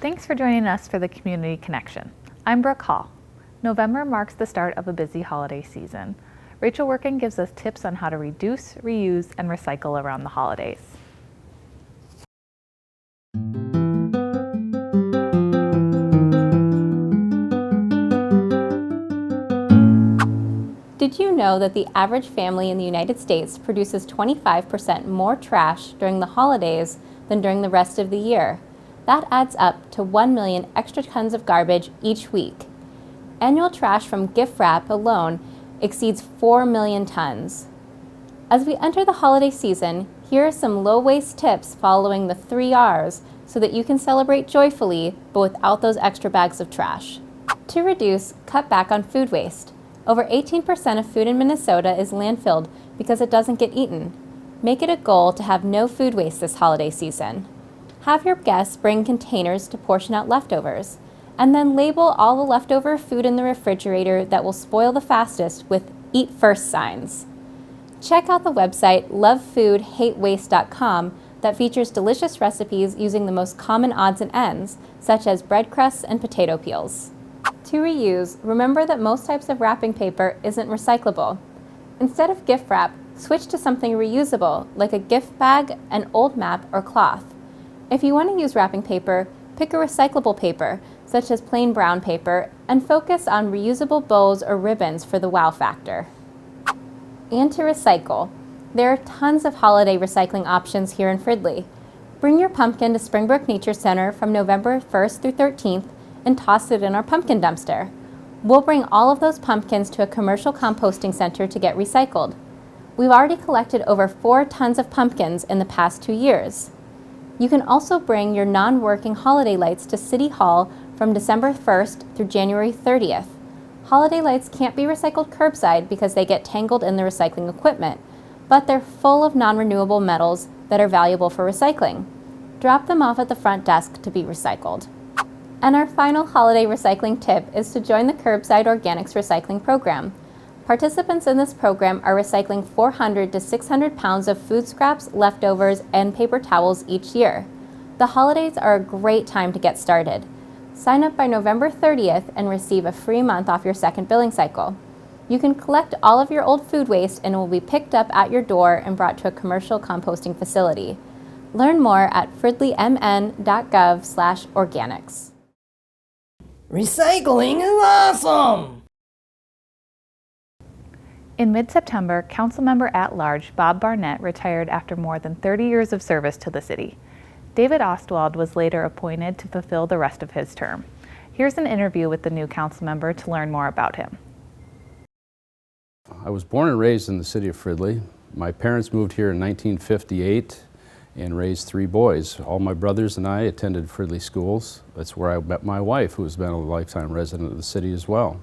Thanks for joining us for the Community Connection. I'm Brooke Hall. November marks the start of a busy holiday season. Rachel Workin gives us tips on how to reduce, reuse, and recycle around the holidays. Did you know that the average family in the United States produces 25% more trash during the holidays than during the rest of the year? That adds up to 1 million extra tons of garbage each week. Annual trash from gift wrap alone exceeds 4 million tons. As we enter the holiday season, here are some low-waste tips following the 3 R's so that you can celebrate joyfully but without those extra bags of trash. To reduce, cut back on food waste. Over 18% of food in Minnesota is landfilled because it doesn't get eaten. Make it a goal to have no food waste this holiday season. Have your guests bring containers to portion out leftovers, and then label all the leftover food in the refrigerator that will spoil the fastest with Eat First signs. Check out the website lovefoodhatewaste.com that features delicious recipes using the most common odds and ends, such as bread crusts and potato peels. To reuse, remember that most types of wrapping paper isn't recyclable. Instead of gift wrap, switch to something reusable, like a gift bag, an old map, or cloth. If you want to use wrapping paper, pick a recyclable paper, such as plain brown paper, and focus on reusable bows or ribbons for the wow factor. And to recycle, there are tons of holiday recycling options here in Fridley. Bring your pumpkin to Springbrook Nature Center from November 1st through 13th and toss it in our pumpkin dumpster. We'll bring all of those pumpkins to a commercial composting center to get recycled. We've already collected over 4 tons of pumpkins in the past 2 years. You can also bring your non-working holiday lights to City Hall from December 1st through January 30th. Holiday lights can't be recycled curbside because they get tangled in the recycling equipment, but they're full of non-renewable metals that are valuable for recycling. Drop them off at the front desk to be recycled. And our final holiday recycling tip is to join the Curbside Organics Recycling Program. Participants in this program are recycling 400 to 600 pounds of food scraps, leftovers, and paper towels each year. The holidays are a great time to get started. Sign up by November 30th and receive a free month off your second billing cycle. You can collect all of your old food waste and it will be picked up at your door and brought to a commercial composting facility. Learn more at fridleymn.gov/organics. Recycling is awesome! In mid-September, Councilmember at-large Bob Barnett retired after more than 30 years of service to the city. David Ostwald was later appointed to fulfill the rest of his term. Here's an interview with the new councilmember to learn more about him. I was born and raised in the city of Fridley. My parents moved here in 1958 and raised 3 boys. All my brothers and I attended Fridley schools. That's where I met my wife, who has been a lifetime resident of the city as well.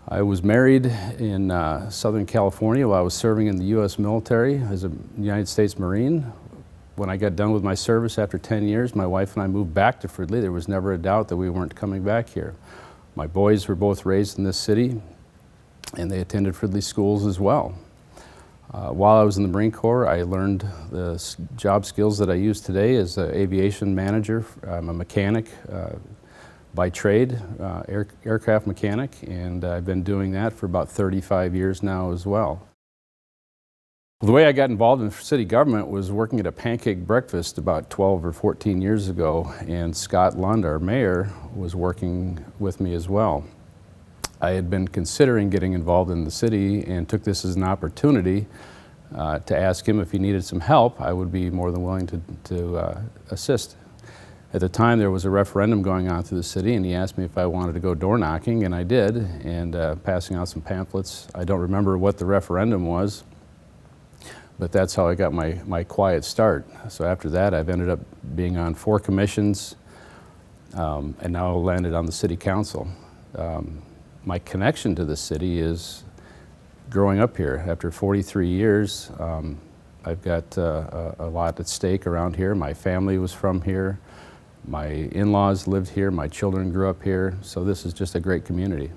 I was married in Southern California while I was serving in the U.S. military as a United States Marine. When I got done with my service after 10 years, my wife and I moved back to Fridley. There was never a doubt that we weren't coming back here. My boys were both raised in this city, and they attended Fridley schools as well. While I was in the Marine Corps, I learned the job skills that I use today as an aviation manager. I'm a mechanic by trade, aircraft mechanic, and I've been doing that for about 35 years now as well. The way I got involved in city government was working at a pancake breakfast about 12 or 14 years ago, and Scott Lund, our mayor, was working with me as well. I had been considering getting involved in the city and took this as an opportunity to ask him if he needed some help. I would be more than willing to assist. At the time, there was a referendum going on through the city, and he asked me if I wanted to go door knocking, and I did, and passing out some pamphlets. I don't remember what the referendum was, but that's how I got my quiet start. So after that, I've ended up being on 4 commissions, and now landed on the city council. My connection to the city is growing up here. After 43 years, I've got a lot at stake around here. My family was from here. My in-laws lived here. My children grew up here. So this is just a great community.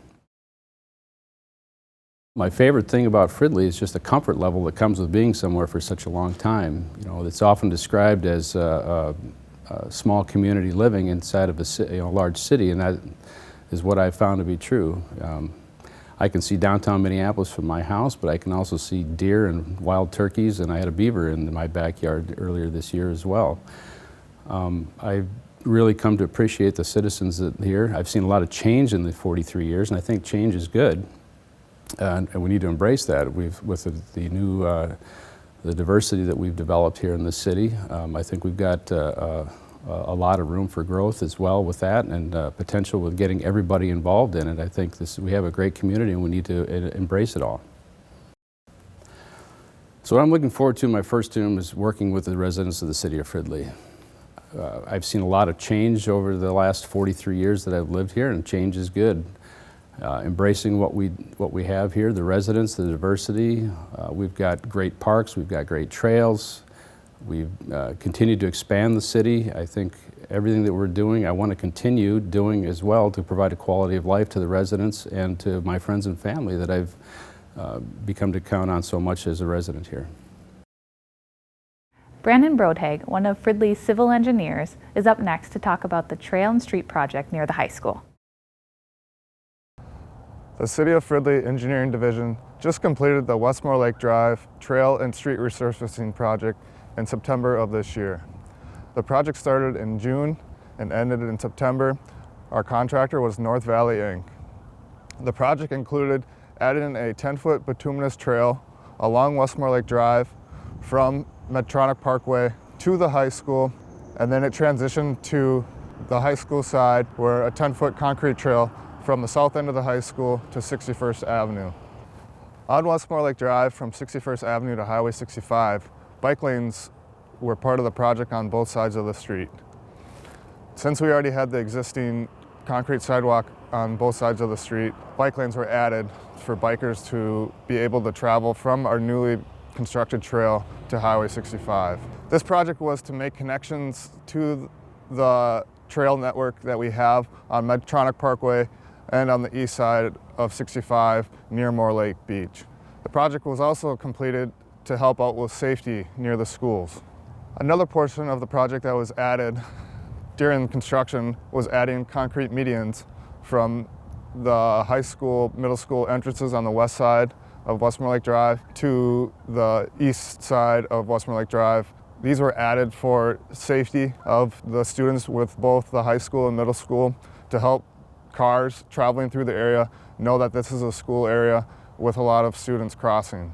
My favorite thing about Fridley is just the comfort level that comes with being somewhere for such a long time. You know, it's often described as a small community living inside of a large city, and that is what I've found to be true. I can see downtown Minneapolis from my house, but I can also see deer and wild turkeys, and I had a beaver in my backyard earlier this year as well. I've really come to appreciate the citizens here. I've seen a lot of change in the 43 years, and I think change is good, and we need to embrace that. With the new the diversity that we've developed here in the city, I think we've got a lot of room for growth as well with that, and potential with getting everybody involved in it. I think we have a great community and we need to embrace it all. So what I'm looking forward to in my first term is working with the residents of the city of Fridley. I've seen a lot of change over the last 43 years that I've lived here, and change is good. Embracing what we have here, the residents, the diversity. We've got great parks, we've got great trails. We've continued to expand the city. I think everything that we're doing, I want to continue doing as well to provide a quality of life to the residents and to my friends and family that I've become to count on so much as a resident here. Brandon Brodhag, one of Fridley's civil engineers, is up next to talk about the trail and street project near the high school. The City of Fridley Engineering Division just completed the Westmore Lake Drive Trail and Street Resurfacing project in September of this year. The project started in June and ended in September. Our contractor was North Valley Inc. The project included adding a 10-foot bituminous trail along Westmore Lake Drive from Medtronic Parkway to the high school, and then it transitioned to the high school side where a 10-foot concrete trail from the south end of the high school to 61st Avenue. On Westmore Lake Drive from 61st Avenue to Highway 65, bike lanes were part of the project on both sides of the street. Since we already had the existing concrete sidewalk on both sides of the street, bike lanes were added for bikers to be able to travel from our newly constructed trail to Highway 65. This project was to make connections to the trail network that we have on Medtronic Parkway and on the east side of 65 near Moore Lake Beach. The project was also completed to help out with safety near the schools. Another portion of the project that was added during construction was adding concrete medians from the high school, middle school entrances on the west side of Westmore Lake Drive to the east side of Westmore Lake Drive. These were added for safety of the students with both the high school and middle school to help cars traveling through the area know that this is a school area with a lot of students crossing.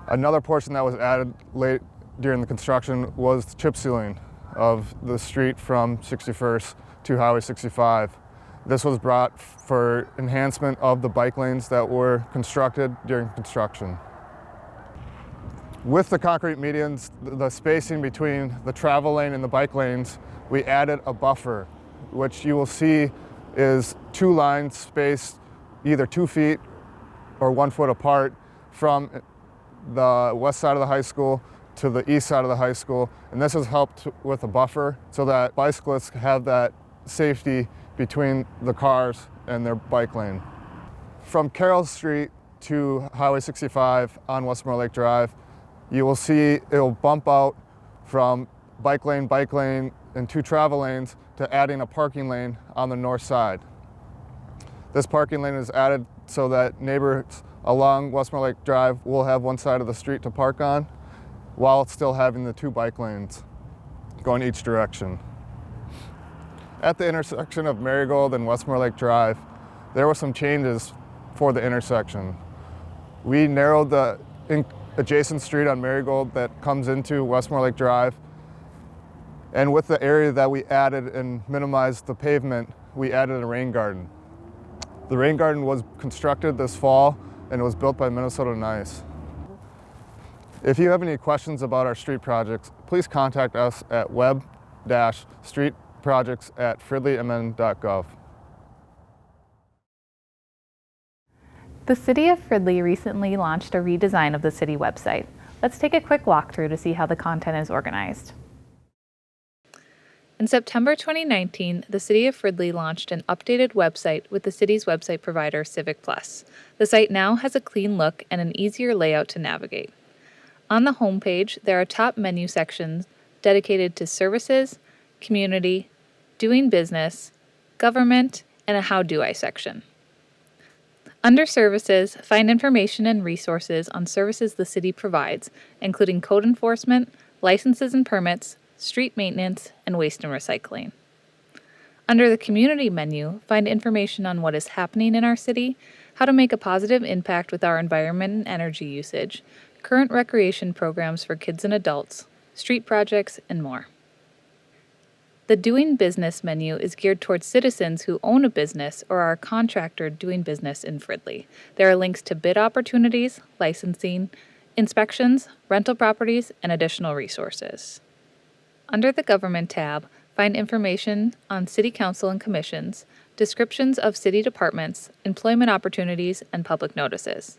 Another portion that was added late during the construction was chip sealing of the street from 61st to Highway 65. This was brought for enhancement of the bike lanes that were constructed during construction. With the concrete medians, the spacing between the travel lane and the bike lanes, we added a buffer, which you will see is two lines spaced either 2 feet or 1 foot apart from the west side of the high school to the east side of the high school. And this has helped with a buffer so that bicyclists have that safety between the cars and their bike lane. From Carroll Street to Highway 65 on Westmore Lake Drive, you will see it'll bump out from bike lane, and 2 travel lanes to adding a parking lane on the north side. This parking lane is added so that neighbors along Westmore Lake Drive will have one side of the street to park on while still having the 2 bike lanes going each direction. At the intersection of Marigold and Westmore Lake Drive, there were some changes for the intersection. We narrowed the adjacent street on Marigold that comes into Westmore Lake Drive, and with the area that we added and minimized the pavement, we added a rain garden. The rain garden was constructed this fall and it was built by Minnesota Nice. If you have any questions about our street projects, please contact us at web-streetprojects@fridleymn.gov. The City of Fridley recently launched a redesign of the city website. Let's take a quick walkthrough to see how the content is organized. In September 2019, the City of Fridley launched an updated website with the city's website provider, Civic Plus. The site now has a clean look and an easier layout to navigate. On the homepage, there are top menu sections dedicated to services, community, doing business, government, and a how do I section. Under Services, find information and resources on services the city provides, including code enforcement, licenses and permits, street maintenance, and waste and recycling. Under the Community menu, find information on what is happening in our city, how to make a positive impact with our environment and energy usage, current recreation programs for kids and adults, street projects, and more. The Doing Business menu is geared towards citizens who own a business or are a contractor doing business in Fridley. There are links to bid opportunities, licensing, inspections, rental properties, and additional resources. Under the Government tab, find information on City Council and commissions, descriptions of city departments, employment opportunities, and public notices.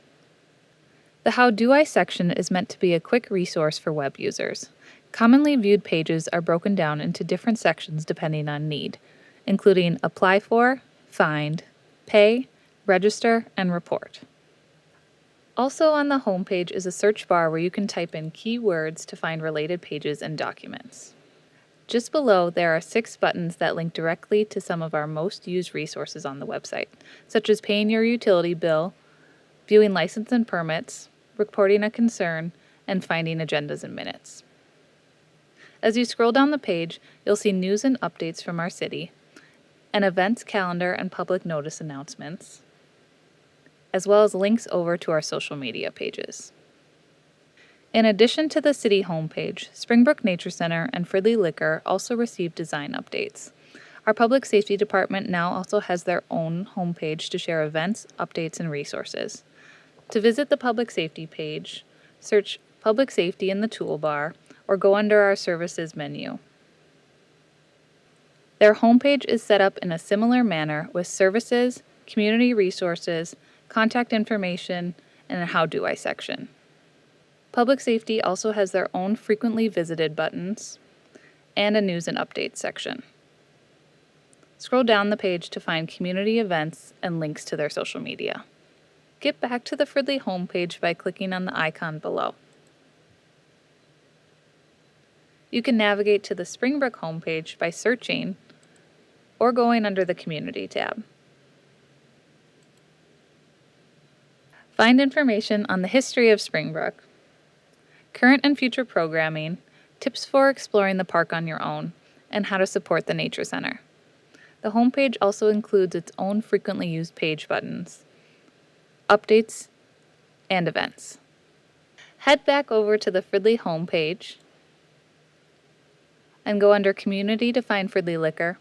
The How Do I section is meant to be a quick resource for web users. Commonly viewed pages are broken down into different sections depending on need, including Apply For, Find, Pay, Register, and Report. Also on the home page is a search bar where you can type in keywords to find related pages and documents. Just below, there are 6 buttons that link directly to some of our most used resources on the website, such as paying your utility bill, viewing license and permits, reporting a concern, and finding agendas and minutes. As you scroll down the page, you'll see news and updates from our city, an events calendar and public notice announcements, as well as links over to our social media pages. In addition to the city homepage, Springbrook Nature Center and Fridley Liquor also received design updates. Our Public Safety Department now also has their own homepage to share events, updates, and resources. To visit the Public Safety page, search Public Safety in the toolbar, or go under our Services menu. Their homepage is set up in a similar manner with services, community resources, contact information, and a How Do I section. Public Safety also has their own frequently visited buttons and a news and updates section. Scroll down the page to find community events and links to their social media. Get back to the Fridley homepage by clicking on the icon below. You can navigate to the Springbrook homepage by searching or going under the Community tab. Find information on the history of Springbrook, current and future programming, tips for exploring the park on your own, and how to support the Nature Center. The homepage also includes its own frequently used page buttons, updates, and events. Head back over to the Fridley homepage and go under Community to find Fridley Liquor,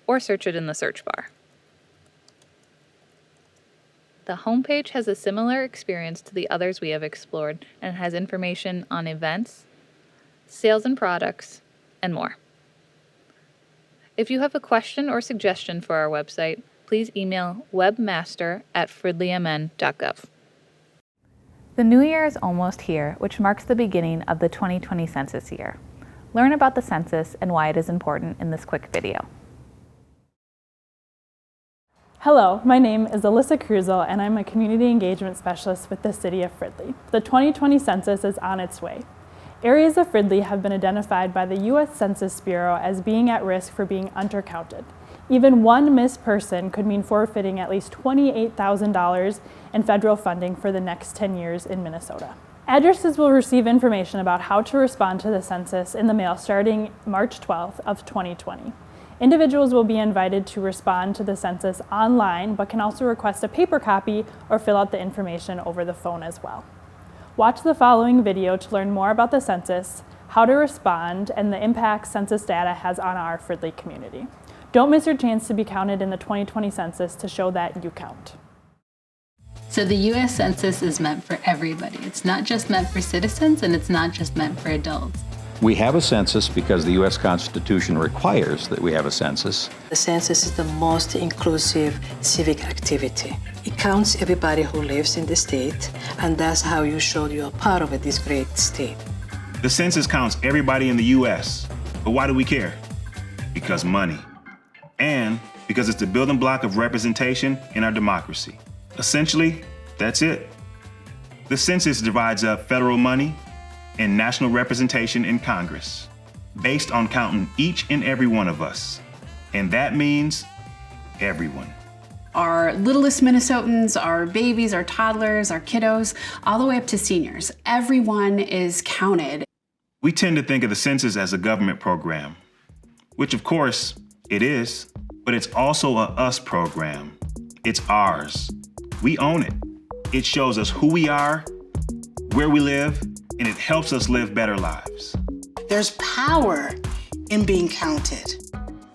or search it in the search bar. The homepage has a similar experience to the others we have explored and has information on events, sales and products, and more. If you have a question or suggestion for our website, please email webmaster@fridleymn.gov. The new year is almost here, which marks the beginning of the 2020 census year. Learn about the census and why it is important in this quick video. Hello, my name is Alyssa Cruzel and I'm a Community Engagement Specialist with the City of Fridley. The 2020 census is on its way. Areas of Fridley have been identified by the U.S. Census Bureau as being at risk for being undercounted. Even one missed person could mean forfeiting at least $28,000 in federal funding for the next 10 years in Minnesota. Addresses will receive information about how to respond to the census in the mail starting March 12th of 2020. Individuals will be invited to respond to the census online, but can also request a paper copy or fill out the information over the phone as well. Watch the following video to learn more about the census, how to respond, and the impact census data has on our Fridley community. Don't miss your chance to be counted in the 2020 census to show that you count. So the U.S. Census is meant for everybody. It's not just meant for citizens, and it's not just meant for adults. We have a census because the U.S. Constitution requires that we have a census. The census is the most inclusive civic activity. It counts everybody who lives in the state, and that's how you show you are part of this great state. The census counts everybody in the U.S., but why do we care? Because money. And because it's the building block of representation in our democracy. Essentially, that's it. The census divides up federal money and national representation in Congress. based on counting each and every one of us. And that means everyone. Our littlest Minnesotans, our babies, our toddlers, our kiddos, all the way up to seniors. Everyone is counted. We tend to think of the census as a government program, which of course it is, but it's also a us program. It's ours. We own it. It shows us who we are, where we live, and it helps us live better lives. There's power in being counted.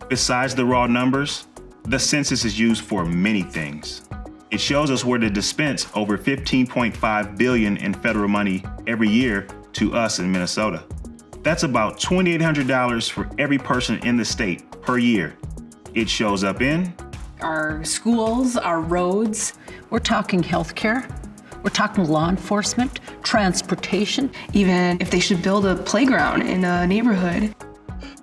Besides the raw numbers, the census is used for many things. It shows us where to dispense over $15.5 billion in federal money every year to us in Minnesota. That's about $2,800 for every person in the state per year. It shows up in our schools, our roads. We're talking healthcare. We're talking law enforcement, transportation. Even if they should build a playground in a neighborhood.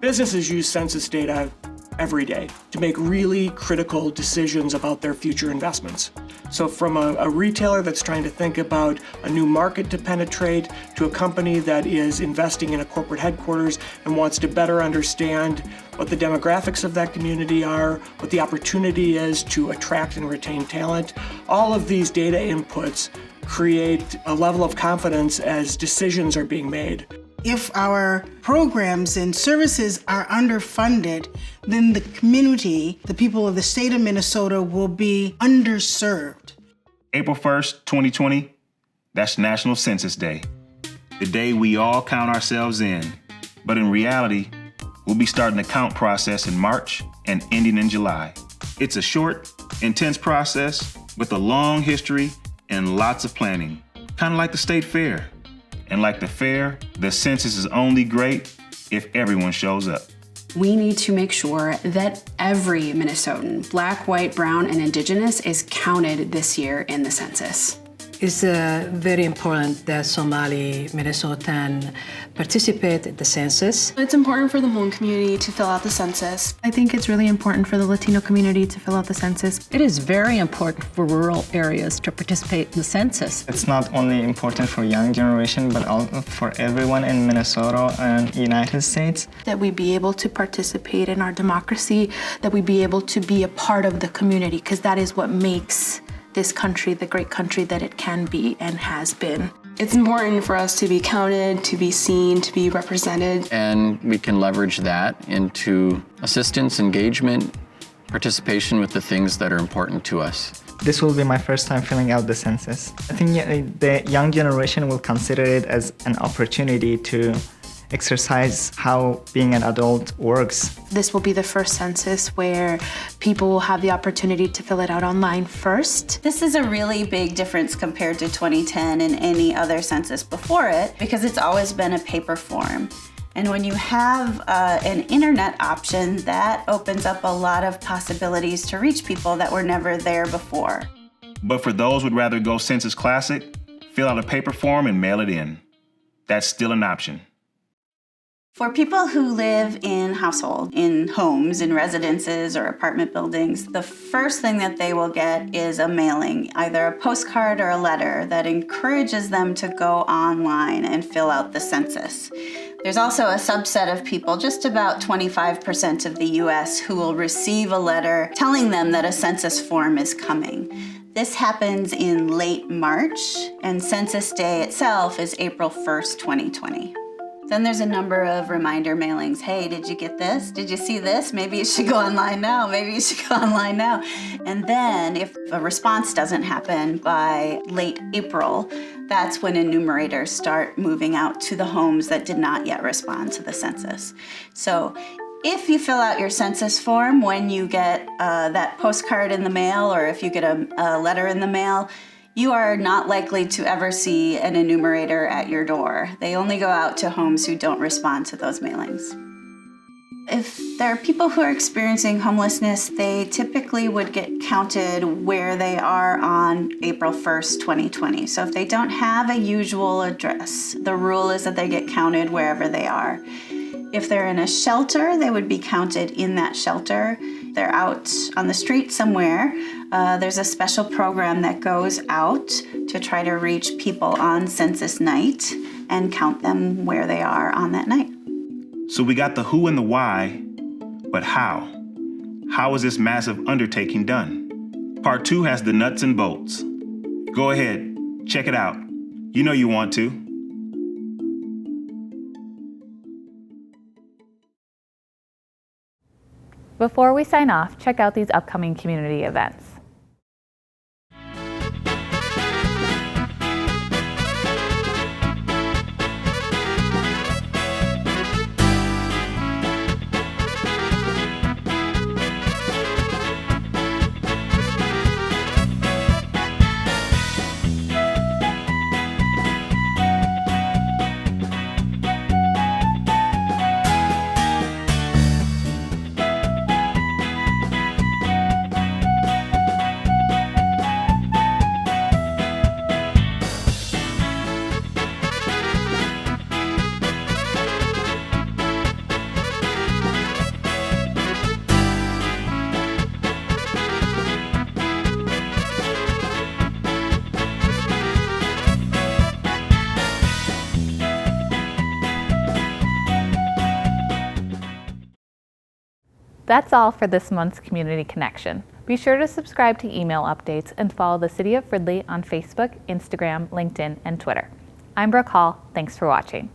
Businesses use census data every day to make really critical decisions about their future investments. So from a retailer that's trying to think about a new market to penetrate, to a company that is investing in a corporate headquarters and wants to better understand what the demographics of that community are, what the opportunity is to attract and retain talent, all of these data inputs create a level of confidence as decisions are being made. If our programs and services are underfunded, then the community, the people of the state of Minnesota, will be underserved. April 1st, 2020, that's National Census Day, the day we all count ourselves in. But in reality, we'll be starting the count process in March and ending in July. It's a short, intense process with a long history and lots of planning, kind of like the state fair. And like the fair, the census is only great if everyone shows up. We need to make sure that every Minnesotan, Black, white, brown, and Indigenous, is counted this year in the census. It's very important that Somali Minnesotan participate in the census. It's important for the Hmong community to fill out the census. I think it's really important for the Latino community to fill out the census. It is very important for rural areas to participate in the census. It's not only important for young generation, but also for everyone in Minnesota and United States. That we be able to participate in our democracy, that we be able to be a part of the community, because that is what makes this country the great country that it can be and has been. It's important for us to be counted, to be seen, to be represented. And we can leverage that into assistance, engagement, participation with the things that are important to us. This will be my first time filling out the census. I think the young generation will consider it as an opportunity to exercise how being an adult works. This will be the first census where people will have the opportunity to fill it out online first. This is a really big difference compared to 2010 and any other census before it, because it's always been a paper form. And when you have an internet option, that opens up a lot of possibilities to reach people that were never there before. But for those who'd rather go Census Classic, fill out a paper form and mail it in. That's still an option. For people who live in households, in homes, in residences or apartment buildings, the first thing that they will get is a mailing, either a postcard or a letter that encourages them to go online and fill out the census. There's also a subset of people, just about 25% of the US, who will receive a letter telling them that a census form is coming. This happens in late March, and Census Day itself is April 1st, 2020. Then there's a number of reminder mailings. Hey, did you get this? Did you see this? Maybe you should go online now. Maybe you should go online now. And then if a response doesn't happen by late April, that's when enumerators start moving out to the homes that did not yet respond to the census. So if you fill out your census form when you get that postcard in the mail, or if you get a letter in the mail, you are not likely to ever see an enumerator at your door. They only go out to homes who don't respond to those mailings. If there are people who are experiencing homelessness, they typically would get counted where they are on April 1st, 2020. So if they don't have a usual address, the rule is that they get counted wherever they are. If they're in a shelter, they would be counted in that shelter. They're out on the street somewhere. There's a special program that goes out to try to reach people on census night and count them where they are on that night. So we got the who and the why, but how? How is this massive undertaking done? Part 2 has the nuts and bolts. Go ahead, check it out. You know you want to. Before we sign off, check out these upcoming community events. That's all for this month's Community Connection. Be sure to subscribe to email updates and follow the City of Fridley on Facebook, Instagram, LinkedIn, and Twitter. I'm Brooke Hall. Thanks for watching.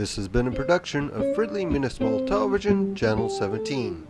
This has been a production of Fridley Municipal Television, Channel 17.